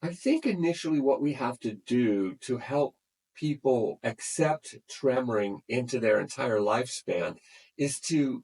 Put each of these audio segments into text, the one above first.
I think initially what we have to do to help people accept tremoring into their entire lifespan is to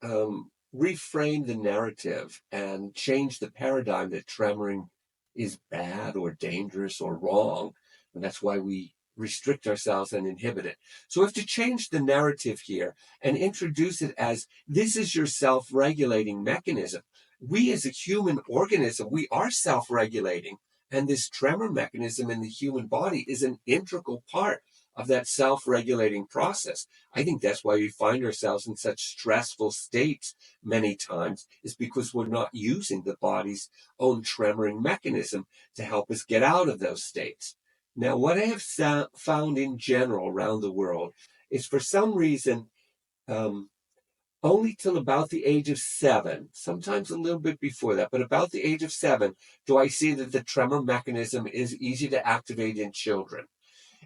reframe the narrative and change the paradigm that tremoring is bad or dangerous or wrong. And that's why we restrict ourselves and inhibit it. So we have to change the narrative here and introduce it as this is your self-regulating mechanism. We as a human organism, we are self-regulating. And this tremor mechanism in the human body is an integral part of that self-regulating process. I think that's why we find ourselves in such stressful states many times, is because we're not using the body's own tremoring mechanism to help us get out of those states. Now, what I have found in general around the world is for some reason, um, only till about the age of 7, sometimes a little bit before that, but about the age of 7, do I see that the tremor mechanism is easy to activate in children.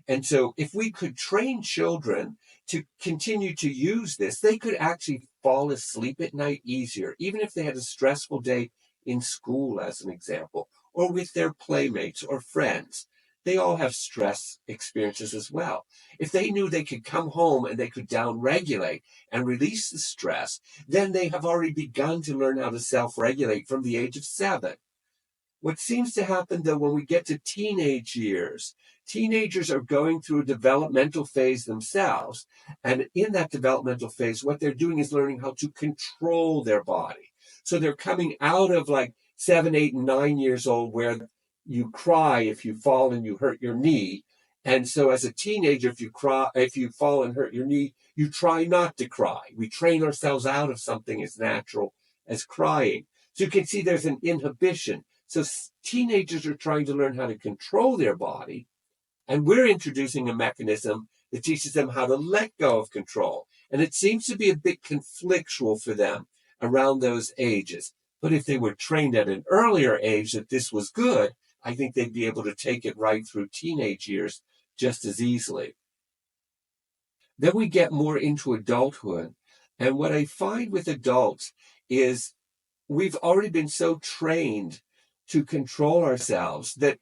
And so if we could train children to continue to use this, they could actually fall asleep at night easier, even if they had a stressful day in school, as an example, or with their playmates or friends. They all have stress experiences as well. If they knew they could come home and they could downregulate and release the stress, then they have already begun to learn how to self-regulate from the age of 7. What seems to happen, though, when we get to teenage years, teenagers are going through a developmental phase themselves. And in that developmental phase, what they're doing is learning how to control their body. So they're coming out of like 7, 8, and 9 years old, where you cry if you fall and you hurt your knee. And so as a teenager, if you fall and hurt your knee, you try not to cry. We train ourselves out of something as natural as crying. So you can see there's an inhibition. So teenagers are trying to learn how to control their body, and we're introducing a mechanism that teaches them how to let go of control. And it seems to be a bit conflictual for them around those ages. But if they were trained at an earlier age that this was good, I think they'd be able to take it right through teenage years just as easily. Then we get more into adulthood. And what I find with adults is we've already been so trained to control ourselves that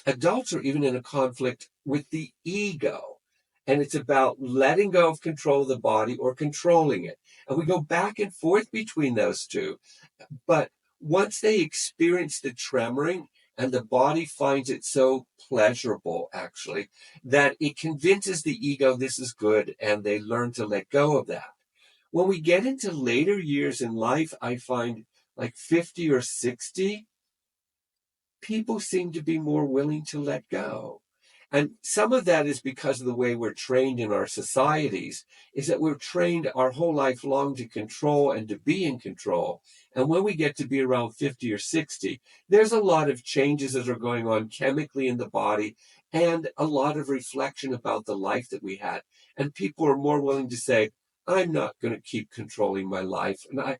adults are even in a conflict with the ego. And it's about letting go of control of the body or controlling it. And we go back and forth between those two. But once they experience the tremoring, and the body finds it so pleasurable, actually, that it convinces the ego this is good, and they learn to let go of that. When we get into later years in life, I find like 50 or 60, people seem to be more willing to let go. And some of that is because of the way we're trained in our societies, is that we're trained our whole life long to control and to be in control. And when we get to be around 50 or 60, there's a lot of changes that are going on chemically in the body and a lot of reflection about the life that we had. And people are more willing to say, I'm not going to keep controlling my life. And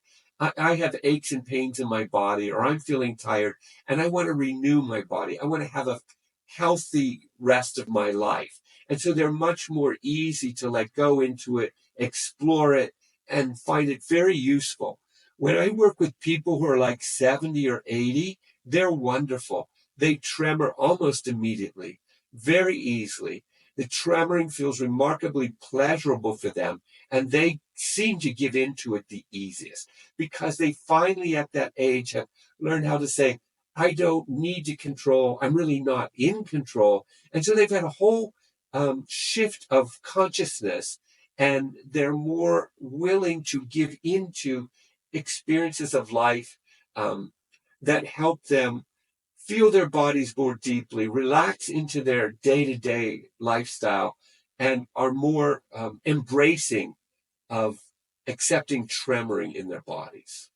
I have aches and pains in my body, or I'm feeling tired, and I want to renew my body. I want to have a healthy rest of my life. And so they're much more easy to let go into it, explore it, and find it very useful. When I work with people who are like 70 or 80, they're wonderful. They tremor almost immediately, very easily. The tremoring feels remarkably pleasurable for them, and they seem to give into it the easiest because they finally at that age have learned how to say, I don't need to control. I'm really not in control. And so they've had a whole shift of consciousness, and they're more willing to give into experiences of life that help them feel their bodies more deeply, relax into their day-to-day lifestyle, and are more embracing of accepting tremoring in their bodies.